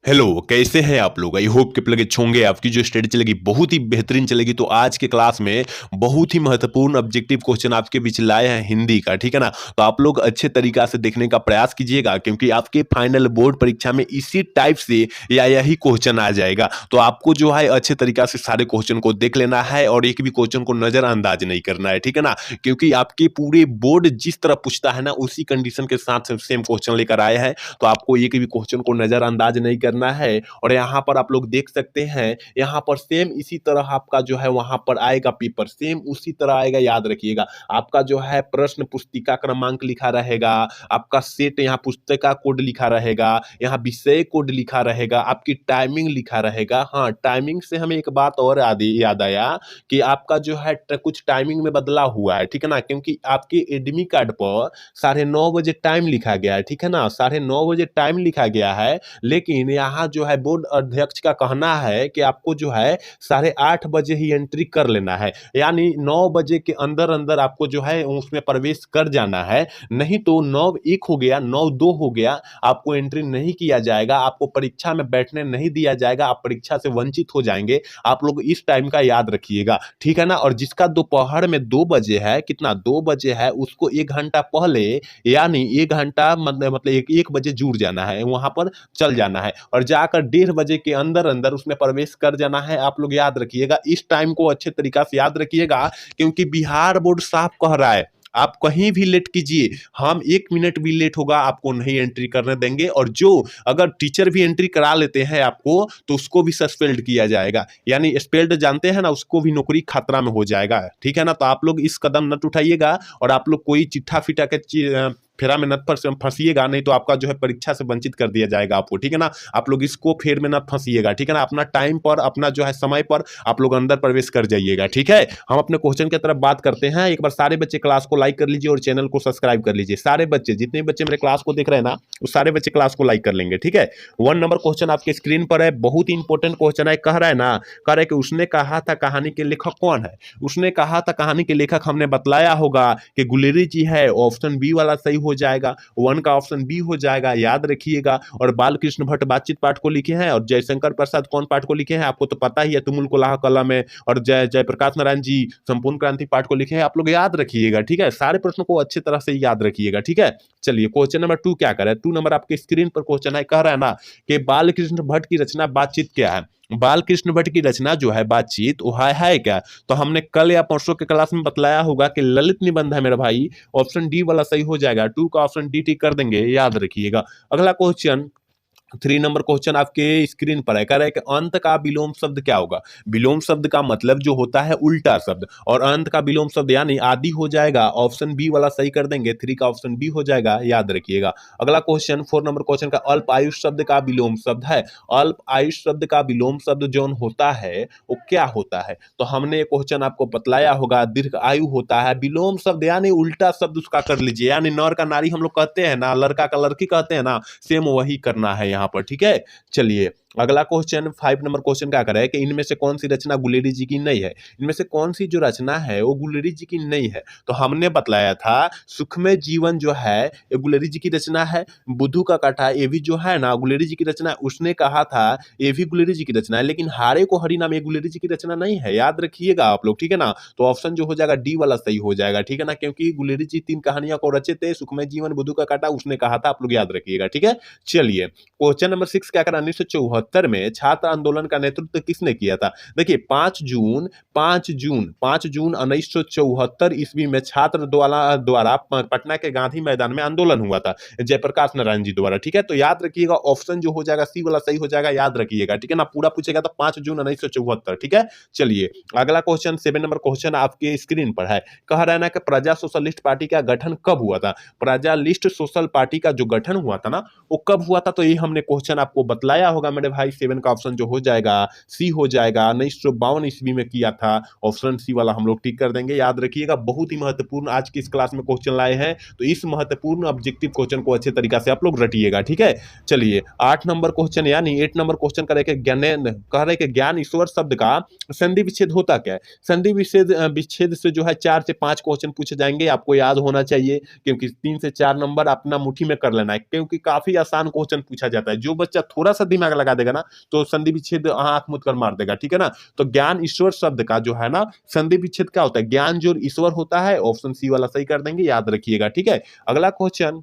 Hello, कैसे हैं आप लोग? आई होप कि प्लगे होंगे। आपकी जो स्टडी चलेगी बहुत ही बेहतरीन चलेगी। तो आज के क्लास में बहुत ही महत्वपूर्ण ऑब्जेक्टिव क्वेश्चन आपके बीच लाए हैं हिंदी का, ठीक है ना? तो आप लोग अच्छे तरीका से देखने का प्रयास कीजिएगा, क्योंकि आपके फाइनल बोर्ड परीक्षा में इसी टाइप से या यही क्वेश्चन आ जाएगा। तो आपको जो है अच्छे तरीका से सारे क्वेश्चन को देख लेना है और एक भी क्वेश्चन को नजरअंदाज नहीं करना है, ठीक है ना? क्योंकि आपके पूरे बोर्ड जिस तरह पूछता है ना, उसी कंडीशन के साथ सेम क्वेश्चन लेकर आए हैं। तो आपको एक भी क्वेश्चन को नजरअंदाज नहीं करना है। और यहाँ पर आप लोग देख सकते हैं, यहाँ पर सेम इसी तरह आपका जो है वहां पर आएगा पेपर, सेम उसी तरह आएगा। याद रखिएगा, आपका जो है प्रश्न पुस्तिका क्रमांक लिखा रहेगा, आपका सेट यहाँ पुस्तिका कोड लिखा रहेगा, यहाँ विषय कोड लिखा रहेगा, आपकी टाइमिंग लिखा रहेगा। हाँ, टाइमिंग से हमें एक बात और याद आया कि आपका जो है कुछ टाइमिंग में बदलाव हुआ है, ठीक है ना? क्योंकि आपके एडमिट कार्ड पर 9:30 बजे टाइम लिखा गया है, ठीक है ना? 9:30 बजे टाइम लिखा गया है, लेकिन यहाँ जो है बोर्ड अध्यक्ष का कहना है कि आपको जो है 8:30 बजे ही एंट्री कर लेना है, यानी 9 बजे के अंदर अंदर आपको जो है उसमें प्रवेश कर जाना है। नहीं तो 9:01 हो गया, 9:02 हो गया, आपको एंट्री नहीं किया जाएगा, आपको परीक्षा में बैठने नहीं दिया जाएगा, आप परीक्षा से वंचित हो जाएंगे। आप लोग इस टाइम का याद रखिएगा, ठीक है ना? और जिसका दोपहर में 2 बजे है, कितना 2 बजे है, उसको 1 घंटा पहले, यानी 1 घंटा मतलब एक बजे जुड़ जाना है, वहां पर चल जाना है और जाकर 1:30 बजे के अंदर अंदर उसमें प्रवेश कर जाना है। आप लोग याद रखिएगा, इस टाइम को अच्छे तरीका से याद रखिएगा, क्योंकि बिहार बोर्ड साफ कह रहा है आप कहीं भी लेट कीजिए, हम 1 मिनट भी लेट होगा आपको नहीं एंट्री करने देंगे। और जो अगर टीचर भी एंट्री करा लेते हैं आपको, तो उसको भी सस्पेंड किया जाएगा, यानी एक्सपेल्ड जानते हैं ना, उसको भी नौकरी खतरा में हो जाएगा, ठीक है ना? तो आप लोग इस कदम न उठाइएगा और आप लोग कोई चिट्ठा फिटा के फेरा में न फंसिएगा, नहीं तो आपका जो है परीक्षा से वंचित कर दिया जाएगा आपको, ठीक है ना? आप लोग इसको फेर में न फंसिएगा, ठीक है ना? अपना टाइम पर, अपना जो है समय पर आप लोग अंदर प्रवेश कर जाइएगा, ठीक है? हम अपने क्वेश्चन की तरफ बात करते हैं। एक बार सारे बच्चे क्लास को लाइक कर लीजिए और चैनल को सब्सक्राइब कर लीजिए। सारे बच्चे, जितने बच्चे मेरे क्लास को देख रहे हैं ना, वो सारे बच्चे क्लास को लाइक कर लेंगे, ठीक है? 1 नंबर क्वेश्चन आपके स्क्रीन पर है, बहुत ही इंपॉर्टेंट क्वेश्चन है। कह रहा है ना, कह रहा है कि उसने कहा था कहानी के लेखक कौन है? उसने कहा था कहानी के लेखक हमने बतलाया होगा कि गुलेरी जी है, ऑप्शन बी वाला सही हो जाएगा, 1 का ऑप्शन बी हो जाएगा, याद रखिएगा। और बालकृष्ण भट्ट बातचीत पाठ को लिखे हैं और जयशंकर प्रसाद कौन पाठ को लिखे हैं आपको तो पता ही है, तुमुल कोलाह कलम है। और जयप्रकाश नारायण जी संपूर्ण क्रांति पाठ को लिखे हैं, आप लोग याद रखिएगा, ठीक है? सारे प्रश्नों को अच्छी तरह से याद रखिएगा, ठीक है? चलिए क्वेश्चन नंबर 2 क्या करे, 2 नंबर आपके स्क्रीन पर क्वेश्चन है। कह रहा है ना कि बालकृष्ण भट्ट की रचना बातचीत क्या है? बालकृष्ण भट्ट की रचना जो है बातचीत, वो है क्या? तो हमने कल या परसों के क्लास में बतलाया होगा कि ललित निबंध है मेरा भाई, ऑप्शन डी वाला सही हो जाएगा। 2 का ऑप्शन डी टी कर देंगे, याद रखिएगा। अगला क्वेश्चन 3 नंबर क्वेश्चन आपके स्क्रीन पर है। कह रहा है कि अंत का विलोम शब्द क्या होगा? विलोम शब्द का मतलब जो होता है उल्टा शब्द, और अंत का विलोम शब्द यानी आदि हो जाएगा। ऑप्शन बी वाला सही कर देंगे, 3 का ऑप्शन बी हो जाएगा, याद रखिएगा। अगला क्वेश्चन 4 नंबर क्वेश्चन का अल्प आयुष शब्द का विलोम शब्द है। अल्प आयुष शब्द का विलोम शब्द जो होता है वो क्या होता है? तो हमने ये क्वेश्चन आपको बतलाया होगा, दीर्घ आयु होता है। विलोम शब्द यानी उल्टा शब्द उसका कर लीजिए, यानी नर का नारी हम लोग कहते हैं ना, लड़का का लड़की कहते हैं ना, सेम वही करना है यहाँ पर, ठीक है? चलिए अगला क्वेश्चन 5 नंबर क्वेश्चन क्या कर रहा है कि इनमें से कौन सी रचना गुलेरी जी की नहीं है? इनमें से कौन सी जो रचना है वो गुलेरी जी की नहीं है? तो हमने बतलाया था सुखमय जीवन जो है ये गुलेरी जी की रचना है। बुद्धू का काटा ये भी जो है ना गुलेरी जी की रचना है। उसने कहा था ये भी गुलेरी जी की रचना है, लेकिन हारे को हरि नाम ये गुलेरी जी की रचना नहीं है, याद रखिएगा आप लोग, ठीक है ना? तो ऑप्शन जो हो जाएगा डी वाला सही हो जाएगा, ठीक है ना? क्योंकि गुलेरी जी 3 कहानियां को रचे थे, सुखमय जीवन, बुद्धू का काटा उसने कहा था, आप लोग याद रखिएगा, ठीक है? चलिए क्वेश्चन नंबर 6 क्या करा, 1974 में छात्र आंदोलन का नेतृत्व किसने किया था? देखिए 5 जून 1974 ईस्वी में छात्र द्वारा पटना के गांधी मैदान में आंदोलन हुआ था, जयप्रकाश नारायण जी द्वारा, ठीक है? तो याद रखिएगा ऑप्शन जो हो जाएगा सी वाला सही हो जाएगा, याद रखिएगा, ठीक है ना? पूरा पूछेगा तो 5 जून 1974, ठीक है? चलिए अगला क्वेश्चन 7 नंबर क्वेश्चन आपके स्क्रीन पर है। कह रहा है ना कि प्रजा सोशलिस्ट पार्टी का गठन कब हुआ था? प्रजालिस्ट सोशल पार्टी का जो गठन हुआ था ना, वो कब हुआ था? तो ये हमने क्वेश्चन आपको बतलाया होगा मेरे भाई 7 का ऑप्शन जो हो जाएगा सी हो जाएगा, 1952 ईस्वी में किया था। ऑप्शन सी वाला हम लोग टिक कर देंगे। याद रखिएगा, बहुत ही महत्वपूर्ण आज की इस क्लास में क्वेश्चन लाए हैं, तो इस महत्वपूर्ण ऑब्जेक्टिव क्वेश्चन को अच्छे तरीका से आप लोग रटिएगा, ठीक है। चलिए 8 नंबर क्वेश्चन यानी 8 नंबर क्वेश्चन कह रहे कि ज्ञान ईश्वर शब्द का संधि विच्छेद होता क्या है। संधि विच्छेद विच्छेद से जो है 4 से 5 क्वेश्चन पूछे जाएंगे, आपको याद होना चाहिए, क्योंकि 3 से 4 नंबर अपना मुट्ठी में कर लेना है, क्योंकि काफी आसान क्वेश्चन पूछा जाता है। जो बच्चा थोड़ा सा दिमाग लगा देगा ना, तो संधि विच्छेद आंख मूंद कर मार देगा, ठीक है ना। तो ज्ञान ईश्वर शब्द का जो है ना संधि विच्छेद क्या होता है, ज्ञान जो ईश्वर होता है, ऑप्शन सी वाला सही कर देंगे, याद रखिएगा, ठीक है। अगला क्वेश्चन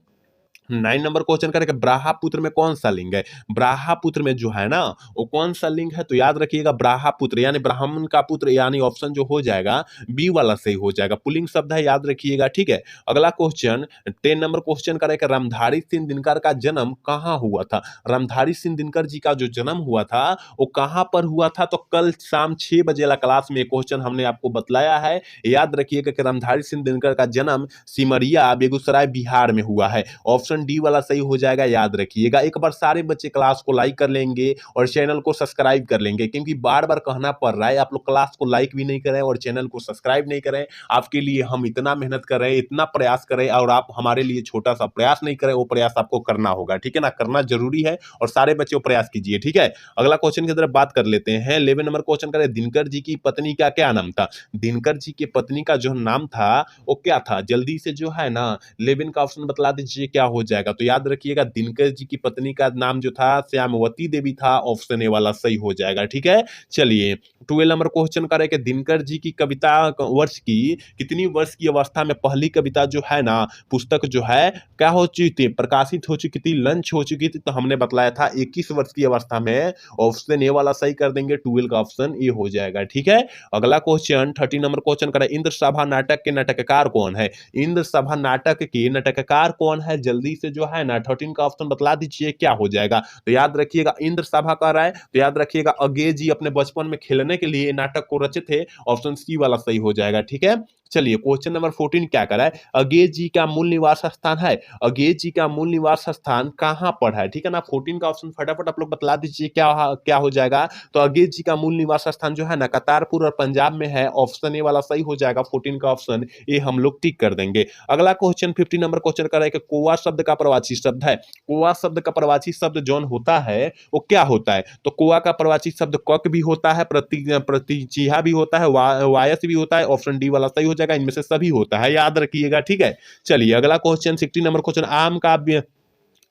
9 नंबर क्वेश्चन करेंगे, ब्राह्मपुत्र में कौन सा लिंग है। ब्राह्मपुत्र में जो है ना वो कौन सा लिंग है, तो याद रखिएगा ब्राह्मपुत्र यानी ब्राह्मण का पुत्र, यानी ऑप्शन जो हो जाएगा बी वाला सही हो जाएगा, पुल्लिंग शब्द है, याद रखिएगा, ठीक है। अगला क्वेश्चन 10 नंबर क्वेश्चन करेंगे, रामधारी सिंह दिनकर का जन्म कहाँ हुआ था। रामधारी सिंह दिनकर जी का जो जन्म हुआ था वो कहाँ पर हुआ था, तो कल शाम 6 बजे वाला क्लास में क्वेश्चन हमने आपको बतलाया है। याद रखिएगा कि रामधारी सिंह दिनकर का जन्म सिमरिया बेगूसराय बिहार में हुआ है। ऑप्शन डी वाला सही हो जाएगा, याद रखिएगा। एक बार सारे बच्चे क्लास को लाइक कर लेंगे और चैनल को सब्सक्राइब कर लेंगे, क्योंकि बार बार कहना पड़ रहा है आप लोग क्लास को लाइक भी नहीं करें और चैनल को सब्सक्राइब नहीं करें। आपके लिए हम इतना मेहनत कर रहे हैं, इतना प्रयास करें, और आप हमारे लिए छोटा सा प्रयास नहीं करें, वो प्रयास आपको करना होगा, ठीक है ना, करना जरूरी है, और सारे बच्चे वो प्रयास कीजिए, ठीक है। अगला क्वेश्चन की तरफ बात कर लेते हैं। 11 नंबर क्वेश्चन करें, दिनकर जी की पत्नी का क्या नाम था। दिनकर जी की पत्नी का जो नाम था वो क्या था, जल्दी से जो है ना 11 का ऑप्शन बतला दीजिए क्या हो जाएगा। तो याद रखिएगा दिनकर जी की पत्नी का नाम जो था श्यामवती देवी था, ऑप्शन ए वाला सही हो जाएगा, ठीक है। चलिए 12 नंबर क्वेश्चन करें कि दिनकर जी की कविता वर्ष की कितनी वर्ष की अवस्था में पहली कविता जो है ना पुस्तक जो है क्या हो चुकी थी, प्रकाशित हो चुकी थी, लंच हो चुकी थी, तो हमने बतलाया था 21 वर्ष की अवस्था में, ऑप्शन ए वाला सही कर देंगे, 12 का ऑप्शन ए हो जाएगा, ठीक है। अगला क्वेश्चन 13 नंबर क्वेश्चन करें, इंद्र सभा नाटक के नाटककार कौन है। इंद्र सभा नाटक के नाटककार कौन है, जल्दी से जो है ना 13 का ऑप्शन बतला दीजिए क्या हो जाएगा। तो याद रखिएगा इंद्र सभा का रहा है, तो याद रखिएगा अगे जी अपने बचपन में खेलने के लिए नाटक को रचे थे, ऑप्शन सी वाला सही हो जाएगा, ठीक है। चलिए क्वेश्चन नंबर 14 क्या करा है, अगेज जी का मूल निवास स्थान है, अगेज जी का मूल निवास स्थान कहां पर है, ठीक है ना। 14 का ऑप्शन फटाफट आप लोग बतला दीजिए क्या हो जाएगा। तो अगेज जी का मूल निवास स्थान जो है ना करतारपुर और पंजाब में है, ऑप्शन ए वाला सही हो जाएगा, 14 का ऑप्शन ए हम लोग टिक कर देंगे। अगला क्वेश्चन 15 नंबर क्वेश्चन करा है कि कोवा शब्द का प्रवाची शब्द है। कोवा शब्द का प्रवाची शब्द जौन होता है वो क्या होता है, तो कोवा का प्रवाची शब्द कक भी होता है, प्रतिचिहा भी होता है, वायस भी होता है, ऑप्शन डी वाला सही हो जाएगा, इनमें से सभी होता है, याद रखिएगा, ठीक है। चलिए अगला क्वेश्चन 16 नंबर क्वेश्चन,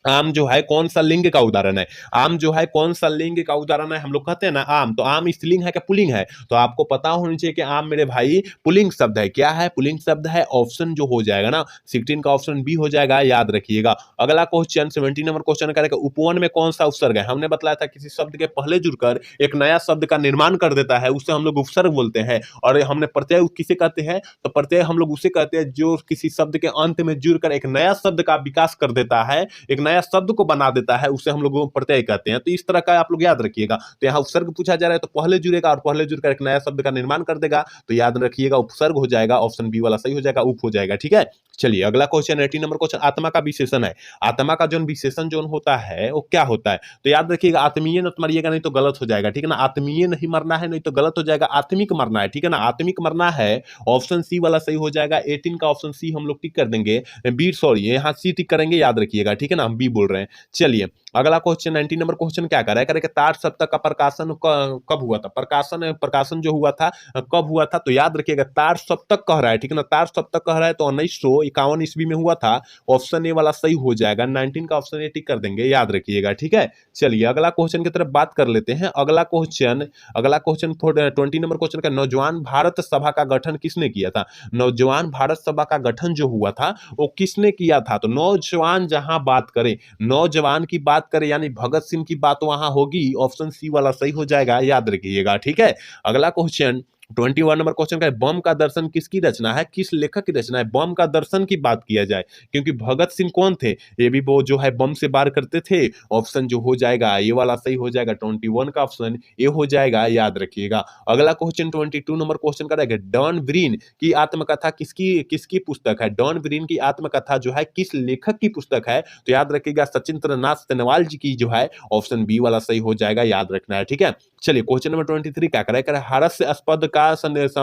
आम जो है कौन सा लिंग का उदाहरण है। आम जो है कौन सा लिंग का उदाहरण है, हम लोग कहते हैं ना आम, तो आम स्त्रीलिंग है क्या पुल्लिंग है, तो आपको पता होना चाहिए कि आम मेरे भाई पुल्लिंग शब्द है। क्या है, पुल्लिंग शब्द है, ऑप्शन जो हो जाएगा ना 16 का ऑप्शन बी हो जाएगा, याद रखिएगा। अगला क्वेश्चन 17 नंबर क्वेश्चन करेगा, उपवन में कौन सा उपसर्ग है। हमने बताया था किसी शब्द के पहले जुड़कर एक नया शब्द का निर्माण कर देता है, उसे हम लोग उपसर्ग बोलते हैं। और हमने प्रत्यय किसे कहते हैं, तो प्रत्यय हम लोग उसे कहते हैं जो किसी शब्द के अंत में जुड़कर एक नया शब्द का विकास कर देता है, एक नया शब्द को बना देता है, उसे हम लोग प्रत्यय कहते हैं। तो इस तरह का आप लोग याद रखिएगा। तो यहाँ उपसर्ग पूछा जा रहा है, तो पहले जुड़ेगा और पहले जुड़कर एक नया शब्द का निर्माण कर देगा, तो याद रखिएगा उपसर्ग हो जाएगा, ऑप्शन बी वाला सही हो जाएगा, उप हो जाएगा, ठीक है। चलिए अगला क्वेश्चन 18 नंबर क्वेश्चन, आत्मा का विशेषण है। आत्मा का जो विशेषण जो होता है वो क्या होता है, तो याद रखिएगा आत्मीय मत मरिएगा, नहीं तो गलत हो जाएगा, ठीक है ना। आत्मीय नहीं मरना है, नहीं तो गलत हो जाएगा, आत्मिक मरना है, ठीक है ना, आत्मिक मरना है, ऑप्शन सी वाला सही हो जाएगा। 18 का ऑप्शन सी हम लोग टिक कर देंगे, बी सॉरी यहाँ सी टिक करेंगे, याद रखिएगा, ठीक है ना, हम बी बोल रहे हैं। चलिए अगला क्वेश्चन 19 नंबर क्वेश्चन क्या कर रहा है, करें तार सप्तक का प्रकाशन कब हुआ था। प्रकाशन जो हुआ था कब हुआ था, तो याद रखिएगा तार सप्तक कह रहा है, ठीक है ना, तार सप्तक कह रहा है, तो 1951 ईस्वी में हुआ था, ऑप्शन ए वाला सही हो जाएगा, 19 का ऑप्शन ए टिक कर देंगे, याद रखिएगा, ठीक है। चलिए अगला क्वेश्चन की तरफ बात कर लेते हैं। अगला क्वेश्चन 20 नंबर क्वेश्चन का, नौजवान भारत सभा का गठन किसने किया था। नौजवान भारत सभा का गठन जो हुआ था वो किसने किया था, तो नौजवान जहां बात करें, नौजवान की बात करें यानी भगत सिंह की बात वहां होगी, ऑप्शन सी वाला सही हो जाएगा, याद रखिएगा, ठीक है। अगला क्वेश्चन 21 नंबर क्वेश्चन का है, बम का दर्शन किसकी रचना है, किस लेखक की रचना है। बम का दर्शन की बात किया जाए, क्योंकि भगत सिंह कौन थे, ये भी वो जो है बम से वार करते थे। ऑप्शन जो हो जाएगा ये वाला सही हो जाएगा, 21 का ऑप्शन ये हो जाएगा, याद रखिएगा। अगला क्वेश्चन 22 नंबर क्वेश्चन का रहेगा, डॉन ब्रीन की आत्मकथा किसकी किसकी पुस्तक है। डॉन ब्रीन की आत्मकथा जो है किस लेखक की पुस्तक है, तो याद रखिएगा सचिंद्र नाथ तनवाल जी की जो है, ऑप्शन बी वाला सही हो जाएगा, याद रखना है, ठीक है। चलिए क्वेश्चन नंबर 23 क्या करें, हर्षास्पद का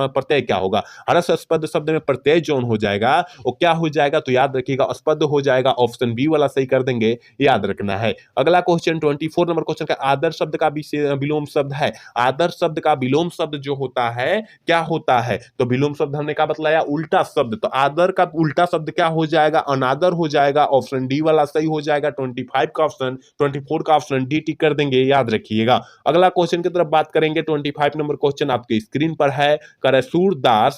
प्रत्यय क्या होगा। हर्षास्पद शब्द में प्रत्यय जोन हो जाएगा, वो क्या हो जाएगा, तो याद रखिएगा अस्पद हो जाएगा, ऑप्शन बी वाला सही कर देंगे, याद रखना है। अगला क्वेश्चन 24 नंबर क्वेश्चन का, आदर शब्द का विलोम शब्द है। आदर शब्द का विलोम शब्द जो होता है क्या होता है, तो विलोम शब्द हमने क्या बतलाया, उल्टा शब्द। तो आदर का उल्टा शब्द क्या हो जाएगा, अनादर हो जाएगा, ऑप्शन डी वाला सही हो जाएगा। 25 का ऑप्शन 24 का ऑप्शन डी टिक कर देंगे, याद रखिएगा। अगला क्वेश्चन की तरफ बात करेंगे, 25 नंबर क्वेश्चन आपके स्क्रीन पर है, करे सूरदास,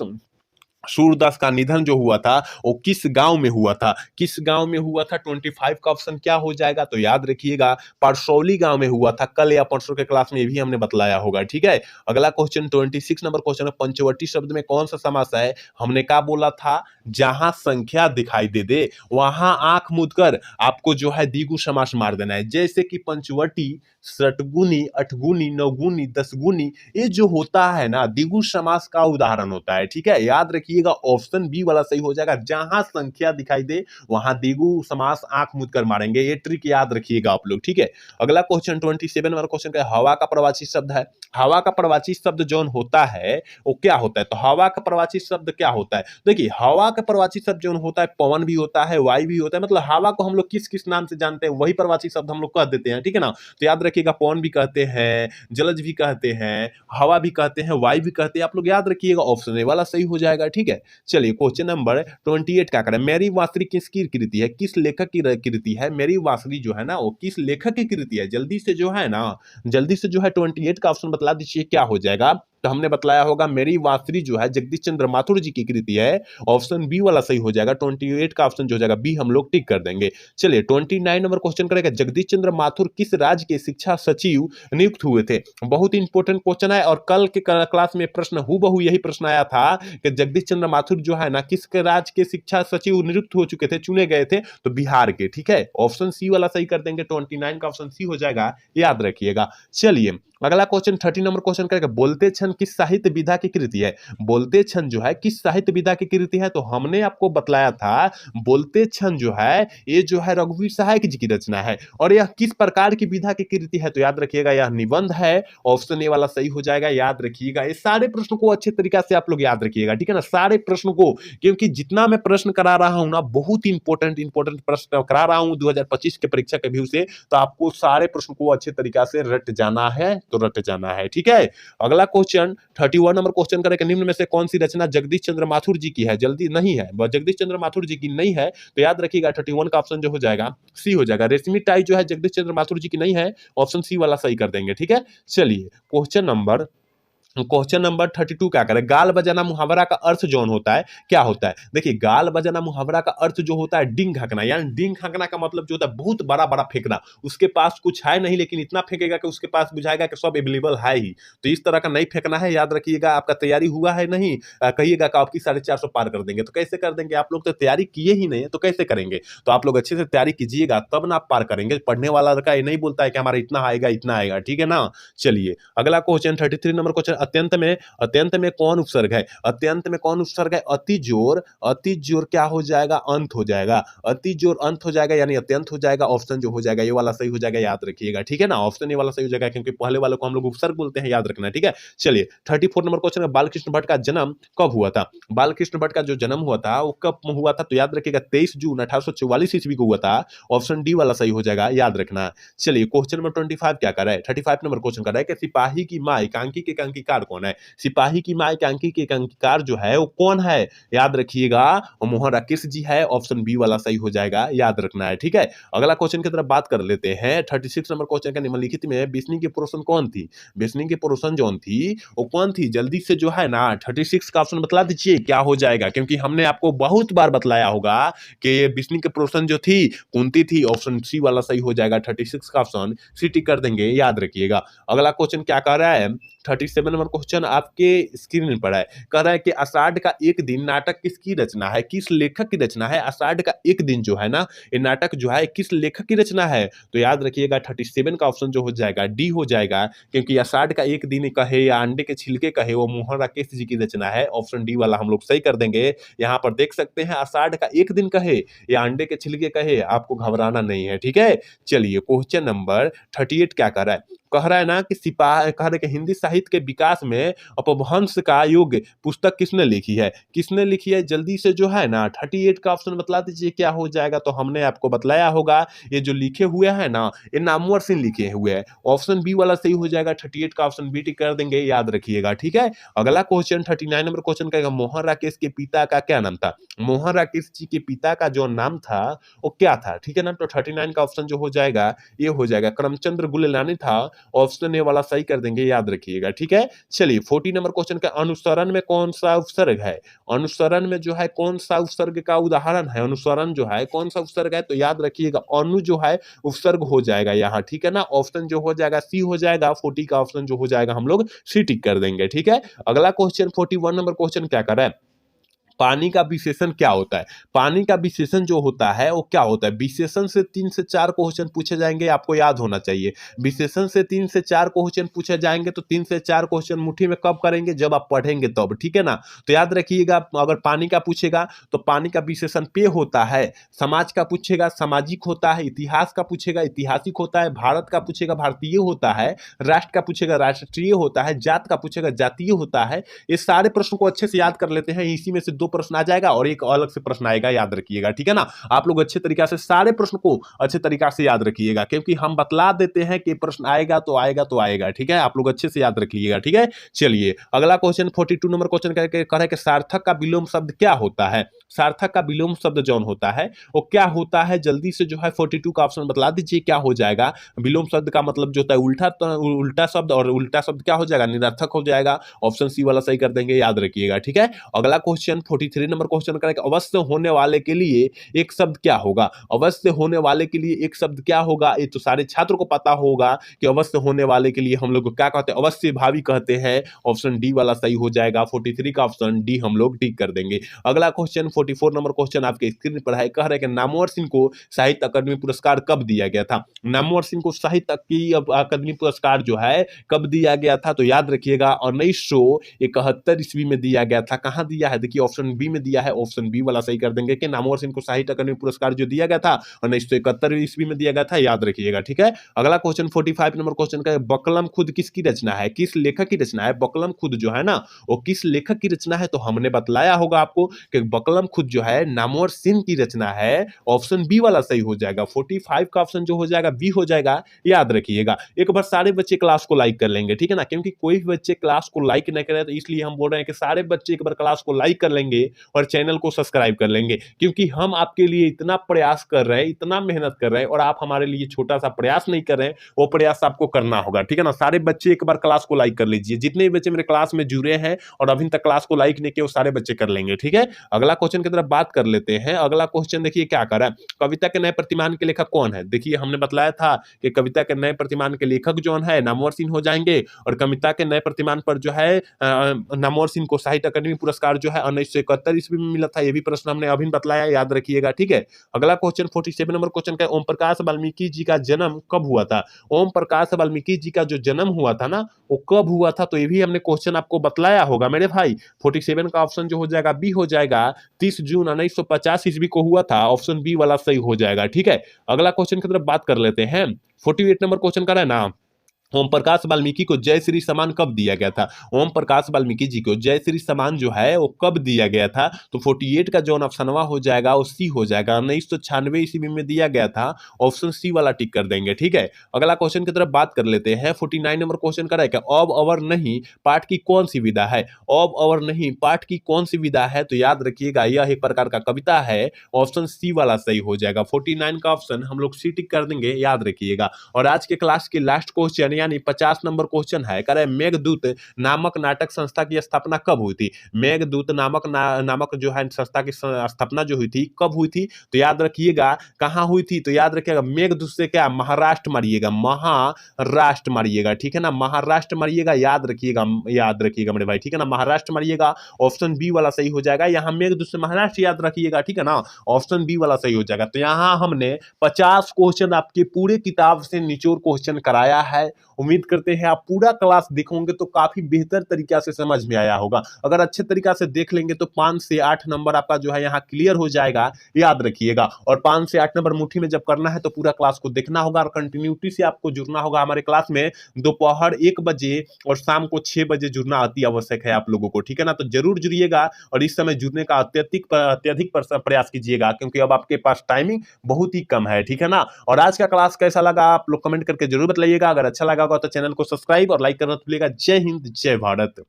सूरदास का निधन जो हुआ था वो किस गांव में हुआ था, किस गांव में हुआ था। 25 का ऑप्शन क्या हो जाएगा, तो याद रखिएगा परसौली गांव में हुआ था। कल या परसों के क्लास में भी हमने बतलाया होगा, ठीक है। अगला क्वेश्चन 26 नंबर क्वेश्चन है, पंचवटी शब्द में कौन सा समास है। हमने क्या बोला था, जहां संख्या दिखाई दे दे वहां आंख मूंद कर आपको जो है द्विगु समास मार देना है। जैसे कि पंचवटी, षटगुनी, अठगुनी, नवगुनी, दसगुनी, ये जो होता है ना द्विगु समास का उदाहरण होता है, ठीक है। याद रखिएगा ऑप्शन बी वाला सही हो जाएगा, जहां संख्या दिखाई दे वहां द्विगु समास आंख मूंद कर मारेंगे, ये ट्रिक याद रखिएगा आप लोग, ठीक है। अगला क्वेश्चन 27 नंबर क्वेश्चन का, हवा का प्रवाची शब्द है। हवा का प्रवाची शब्द जौन होता है वो क्या होता है, तो हवा का प्रवाची शब्द क्या होता है। देखिए हवा का प्रवाची शब्द जौन होता है, पवन भी होता है, वायु भी होता है, मतलब हवा को हम लोग किस किस नाम से जानते हैं वही प्रवाची शब्द हम लोग कह देते हैं, ठीक है ना। तो याद रखिएगा पवन भी कहते हैं, जलज भी कहते हैं, हवा भी कहते हैं, वायु भी कहते हैं, आप लोग याद रखिएगा, ऑप्शन ए वाला सही हो जाएगा, ठीक है। चलिए क्वेश्चन नंबर 28 क्या करें, मेरी वासरी किसकी कृति है, किस लेखक की कृति है। मेरी वासरी जो है ना वो किस लेखक की कृति है, जल्दी से जो है ना, जल्दी से जो है 28 का ऑप्शन बतला दीजिए क्या हो जाएगा। तो हमने बतलाया होगा मेरी वासरी जो है जगदीश चंद्र माथुर जी की कृति है, ऑप्शन बी वाला सही हो जाएगा। 28 का ऑप्शन जो हो जाएगा बी हम लोग टिक कर देंगे। चलिए 29 नंबर क्वेश्चन करेगा, जगदीश चंद्र माथुर किस राज्य के शिक्षा सचिव नियुक्त हुए थे। बहुत इंपॉर्टेंट क्वेश्चन है, और कल के क्लास में प्रश्न हूबहू यही प्रश्न आया था कि जगदीश चंद्र माथुर जो है ना किस राज्य के शिक्षा सचिव नियुक्त हो चुके थे, चुने गए थे, तो बिहार के, ठीक है। ऑप्शन सी वाला सही कर देंगे, 29 का ऑप्शन सी हो जाएगा, याद रखिएगा। चलिए अगला क्वेश्चन 30 नंबर क्वेश्चन करेगा, बोलते क्षण किस साहित्य विधा की कृति है। बोलते क्षण जो है किस साहित्य विधा की कृति है, तो हमने आपको बतलाया था बोलते क्षण जो है ये जो है रघुवीर सहाय जी की रचना है, और यह किस प्रकार की विधा की कृति है, तो याद रखिएगा यह निबंध है, ऑप्शन ए वाला सही हो जाएगा, याद रखिएगा। ये सारे प्रश्न को अच्छे तरीका से आप लोग याद रखिएगा, ठीक है ना, सारे प्रश्न को, क्योंकि जितना मैं प्रश्न करा रहा हूं ना बहुत इंपॉर्टेंट प्रश्न करा रहा हूं 2025 के परीक्षा के व्यू से, तो आपको सारे प्रश्न को अच्छे तरीका से रट जाना है, तो रट जाना है, ठीक है। अगला क्वेश्चन 31 नंबर क्वेश्चन करें, निम्न में से कौन सी रचना जगदीश चंद्र माथुर जी की है। जल्दी नहीं है, जगदीश चंद्र माथुर जी की नहीं है, तो याद रखिएगा 31 का ऑप्शन जो हो जाएगा सी हो जाएगा। रेशमी टाई जो है जगदीश चंद्र माथुर जी की नहीं है, ऑप्शन सी वाला सही कर देंगे, ठीक है। चलिए क्वेश्चन नंबर 32 क्या करें, गाल बजाना मुहावरा का अर्थ जौन होता है क्या होता है। देखिए गाल बजाना मुहावरा का अर्थ जो होता है डिंग हकना, यानी डिंग हकना का मतलब जो होता है बहुत बड़ा बड़ा फेंकना, उसके पास कुछ है नहीं लेकिन इतना फेंकेगा कि उसके पास बुझाएगा कि सब अवेलेबल है ही, तो इस तरह का नहीं फेंकना है, याद रखिएगा। आपका तैयारी हुआ है नहीं, कहिएगा कि आपकी 450 पार कर देंगे, तो कैसे कर देंगे, आप लोग तो तैयारी किए ही नहीं है तो कैसे करेंगे। तो आप लोग अच्छे से तैयारी कीजिएगा तब ना आप पार करेंगे। पढ़ने वाला लड़का ये नहीं बोलता है कि हमारा इतना आएगा, ठीक है ना। चलिए अगला क्वेश्चन 33 नंबर क्वेश्चन, अत्यंत में कौन उपसर्ग है। अत्यंत में कौन उपसर्ग है, अति जोर क्या हो जाएगा, अंत हो जाएगा, अति जोर अंत हो जाएगा यानी अत्यंत हो जाएगा, ऑप्शन जो हो जाएगा ये वाला सही हो जाएगा, याद रखिएगा, ठीक है ना। ऑप्शन ये वाला सही हो जाएगा क्योंकि पहले वाले को हम लोग उपसर्ग बोलते हैं, याद रखना है, ठीक है। चलिए 34 नंबर क्वेश्चन है, बालकृष्ण भट्ट का जन्म कब हुआ था। बालकृष्ण भट्ट का जो जन्म हुआ था वो कब हुआ था, तो याद रखिएगा 23 जून 1844 ईस्वी को हुआ था, ऑप्शन डी वाला सही हो जाएगा, याद रखना। चलिए क्वेश्चन नंबर 25 क्या कर रहा है, 35 नंबर क्वेश्चन कर रहा है कि सिपाही की मां एकांकी के एकांकीकार कौन है। सिपाही की मां एकांकी के एकांकीकार जो है वो कौन है, याद रखिएगा मोहन राकेश जी है, ऑप्शन बी वाला सही हो जाएगा, याद रखना है, ठीक है। अगला क्वेश्चन की तरफ बात कर लेते हैं। 36 नंबर क्वेश्चन का निम्नलिखित में बिस्नी की पोर्शन कौन थी। बिस्नी की पोर्शन जो थी वो कौन थी, जल्दी से जो है ना 36 का ऑप्शन बतला दीजिए क्या हो जाएगा, क्योंकि हमने आपको बहुत बार बतलाया होगा कि बिस्नी की पोर्शन जो थी कुंती थी, ऑप्शन सी वाला सही हो जाएगा। 36 का ऑप्शन सी टिक कर देंगे, याद रखिएगा। अगला क्वेश्चन क्या कह रहा है, 37 नंबर क्वेश्चन आपके स्क्रीन पर है। कह रहा है कि आषाढ़ का एक दिन नाटक किसकी रचना है, किस लेखक की रचना है। आषाढ़ का एक दिन जो है ना, ये नाटक जो है किस लेखक की रचना है। तो याद रखिएगा 37 का ऑप्शन जो हो जाएगा डी हो जाएगा, क्योंकि आषाढ़ का एक दिन कहे या अंडे के छिलके कहे वो मोहन राकेश जी की रचना है। ऑप्शन डी वाला हम लोग सही कर देंगे। यहाँ पर देख सकते हैं आषाढ़ का एक दिन कहे या अंडे के छिलके कहे, आपको घबराना नहीं है, ठीक है। चलिए क्वेश्चन नंबर 38 क्या कर रहा है, कह रहा है ना कि सिपाही, कह रहा है कि हिंदी साहित्य के विकास में अपभ्रंश का युग पुस्तक किसने लिखी है, किसने लिखी है, जल्दी से जो है ना 38 का ऑप्शन बतला दीजिए क्या हो जाएगा। तो हमने आपको बतलाया होगा, ये जो लिखे हुए हैं ना, ये नामवर सिंह लिखे हुए हैं। ऑप्शन बी वाला सही हो जाएगा, 38 का ऑप्शन बी टिक कर देंगे, याद रखिएगा, ठीक है। अगला क्वेश्चन 39 नंबर क्वेश्चन कहेगा मोहन राकेश के पिता का क्या नाम था। मोहन राकेश जी के पिता का जो नाम था वो क्या था, ठीक है ना। तो 39 का ऑप्शन जो हो जाएगा ये हो जाएगा करमचंद्र गुलेलानी था। ऑप्शन ए वाला सही कर देंगे, याद रखिएगा, ठीक है। चलिए 40 नंबर क्वेश्चन का अनुसरण में कौन सा उपसर्ग है। अनुसरण में जो है कौन सा उपसर्ग का उदाहरण है, अनुसरण जो है कौन सा उपसर्ग है। तो याद रखिएगा अनु जो है उपसर्ग हो जाएगा यहाँ, ठीक है ना। ऑप्शन जो हो जाएगा सी हो जाएगा, 40 का ऑप्शन जो हो जाएगा हम लोग सी टिक कर देंगे, ठीक है। अगला क्वेश्चन 41 नंबर क्वेश्चन क्या कर रहा है, पानी का विशेषण क्या होता है। पानी का विशेषण जो होता है वो क्या होता है। विशेषण से 3 से 4 क्वेश्चन पूछे जाएंगे, आपको याद होना चाहिए। विशेषण से 3 से 4 क्वेश्चन पूछे जाएंगे, तो 3 से 4 क्वेश्चन मुट्ठी में कब करेंगे, जब आप पढ़ेंगे तब, ठीक है ना। तो याद रखिएगा अगर पानी का पूछेगा तो पानी का विशेषण पे होता है, समाज का पूछेगा सामाजिक होता है, इतिहास का पूछेगा ऐतिहासिक होता है, भारत का पूछेगा भारतीय होता है, राष्ट्र का पूछेगा राष्ट्रीय होता है, जात का पूछेगा जातीय होता है। ये सारे प्रश्नों को अच्छे से याद कर लेते हैं, इसी में से 2 प्रश्न आ जाएगा और एक अलग से प्रश्न आएगा, याद रखिएगा, ठीक है ना। आप लोग अच्छे तरीका से सारे प्रश्न को अच्छे तरीका से याद रखिएगा, क्योंकि हम बतला देते हैं कि प्रश्न आएगा तो आएगा तो आएगा, ठीक है। आप लोग अच्छे से याद रखिएगा, ठीक है। चलिए अगला क्वेश्चन 42 नंबर क्वेश्चन कह रहे कि सार्थक का विलोम शब्द क्या होता है। सार्थक का विलोम शब्द जौन होता है वो क्या होता है, जल्दी से जो है 42 का ऑप्शन बतला दीजिए क्या हो जाएगा। विलोम शब्द का मतलब जो होता है उल्टा, उल्टा शब्द, और उल्टा शब्द क्या हो जाएगा, निरर्थक हो जाएगा। ऑप्शन सी वाला सही कर देंगे, याद रखिएगा, ठीक है। अगला क्वेश्चन 43 नंबर क्वेश्चन करें अवश्य होने वाले के लिए एक शब्द क्या होगा। अवश्य होने वाले के लिए एक शब्द क्या होगा, ये तो सारे छात्र को पता होगा कि अवश्य होने वाले के लिए हम लोग क्या कहते हैं, अवश्य भावी कहते हैं। ऑप्शन डी वाला सही हो जाएगा, 43 का ऑप्शन डी हम लोग टिक कर देंगे। अगला क्वेश्चन 44 नंबर क्वेश्चन आपके स्क्रीन पर है, कह रहे हैं कि नामवर सिंह को साहित्य अकादमी पुरस्कार कब दिया गया था। नामवर सिंह को साहित्य की अकादमी पुरस्कार जो है कब दिया गया था। तो याद रखिएगा 1971 ईस्वी में दिया गया था। कहां दिया है, देखिए ऑप्शन बी में दिया है, ऑप्शन बी वाला सही कर देंगे कि नामवर सिंह को साहित्य अकादमी पुरस्कार जो दिया गया था 1971 ईस्वी में दिया गया था, याद रखिएगा, ठीक है। अगला क्वेश्चन 45 नंबर क्वेश्चन का बकलम खुद किसकी रचना है, किस लेखक की रचना है। बकलम खुद जो है ना वो किस लेखक की रचना है, तो हमने बतलाया होगा आपको कि बकलम खुद जो है नामवर सिंह की रचना है। ऑप्शन बी वाला सही हो जाएगा, 45 का ऑप्शन जो हो जाएगा बी हो जाएगा, याद रखिएगा। एक बार सारे बच्चे क्लास को लाइक कर लेंगे, ठीक है ना, क्योंकि कोई भी बच्चे क्लास को लाइक नहीं करे तो इसलिए हम बोल रहे हैं कि सारे बच्चे एक बार क्लास को लाइक कर लेंगे और चैनल को सब्सक्राइब कर लेंगे, क्योंकि हम आपके लिए इतना प्रयास कर रहे हैं, इतना मेहनत कर रहे हैं, और आप हमारे लिए छोटा सा प्रयास नहीं कर रहे हैं, वो प्रयास आपको करना होगा, ठीक है ना। सारे बच्चे एक बार क्लास को लाइक कर लीजिए, जितने भी बच्चे मेरे क्लास में जुड़े हैं और अभी तक क्लास को लाइक नहीं किए वो सारे बच्चे कर लेंगे, ठीक है। अगला क्वेश्चन की तरफ बात कर लेते हैं। अगला क्वेश्चन देखिए क्या कर रहा है, कविता के नए प्रतिमान के लेखक कौन है। देखिए हमने बताया था कि कविता के नए प्रतिमान के लेखक जो है नामवर सिंह हो जाएंगे, और कविता के नए प्रतिमान पर जो है नामवर सिंह को साहित्य अकादमी पुरस्कार जो है 1971 ईस्वी में मिला था। ये भी प्रश्न हमने अभी बतलाया, याद रखिएगा, ठीक है। अगला क्वेश्चन 47 नंबर क्वेश्चन का ओम प्रकाश वाल्मीकि जी का जन्म कब हुआ था। ओम प्रकाश वाल्मीकि जी का जो जन्म हुआ था ना वो कब हुआ था, तो ये भी हमने क्वेश्चन आपको बतलाया होगा मेरे भाई। 47 का ऑप्शन जो हो जाएगा बी हो जाएगा, 30 जून 1950 ईस्वी को हुआ था। ऑप्शन बी वाला सही हो जाएगा, ठीक है। अगला क्वेश्चन की तरफ बात कर लेते हैं। 48 नंबर क्वेश्चन का है ना, ओम प्रकाश वाल्मीकि को जय श्री सम्मान कब दिया गया था। ओम प्रकाश वाल्मीकि जी को जय श्री सम्मान जो है वो कब दिया गया था, तो 48 का जो ऑप्शनवा हो जाएगा वो सी हो जाएगा, 1996 ईस्वी में दिया गया था। ऑप्शन सी वाला टिक कर देंगे, ठीक है। अगला क्वेश्चन की तरफ बात कर लेते हैं। 49 नंबर क्वेश्चन का रहेगा अब अवर नहीं पाठ की कौन सी विधा है। अब अवर नहीं पाठ की कौन सी विधा है, तो याद रखिएगा यह एक प्रकार का कविता है। ऑप्शन सी वाला सही हो जाएगा, 49 का ऑप्शन हम लोग सी टिक कर देंगे, याद रखिएगा। और आज के क्लास के लास्ट क्वेश्चन यानी 50 नंबर क्वेश्चन है। कह रहे हैं मेघदूत नामक नाटक संस्था की स्थापना कब हुई थी? मेघदूत नामक जो है संस्था की स्थापना जो हुई थी कब हुई थी? तो याद रखिएगा कहाँ हुई थी? तो याद रखिएगा मेघदूत से क्या महाराष्ट्र मारिएगा, महाराष्ट्र मारिएगा, ठीक है ना, महाराष्ट्र मारिएगा, याद रखिएगा मेरे भाई, ठीक है ना, महाराष्ट्र मारिएगा। ऑप्शन बी वाला सही हो जाएगा। यहाँ मेघदूत से महाराष्ट्र याद रखिएगा, ठीक है ना, ऑप्शन बी वाला सही हो जाएगा। तो यहाँ हमने 50 क्वेश्चन आपके पूरे किताब से निचोड़ क्वेश्चन कराया है। उम्मीद करते हैं आप पूरा क्लास देखोगे तो काफी बेहतर तरीका से समझ में आया होगा। अगर अच्छे तरीका से देख लेंगे तो 5 से 8 नंबर आपका जो है यहाँ क्लियर हो जाएगा, याद रखिएगा। और 5 से 8 नंबर मुट्ठी में जब करना है तो पूरा क्लास को देखना होगा और कंटिन्यूटी से आपको जुड़ना होगा हमारे क्लास में। दोपहर 1 बजे और शाम को 6 बजे जुड़ना अति आवश्यक है आप लोगों को, ठीक है ना। तो जरूर जुड़िएगा और इस समय जुड़ने का अत्यधिक प्रयास कीजिएगा, क्योंकि अब आपके पास टाइमिंग बहुत ही कम है, ठीक है ना। और आज का क्लास कैसा लगा आप लोग कमेंट करके जरूर बताइएगा। अगर अच्छा लगा होगा तो चैनल को सब्सक्राइब और लाइक करना भूलिएगा। जय हिंद, जय भारत।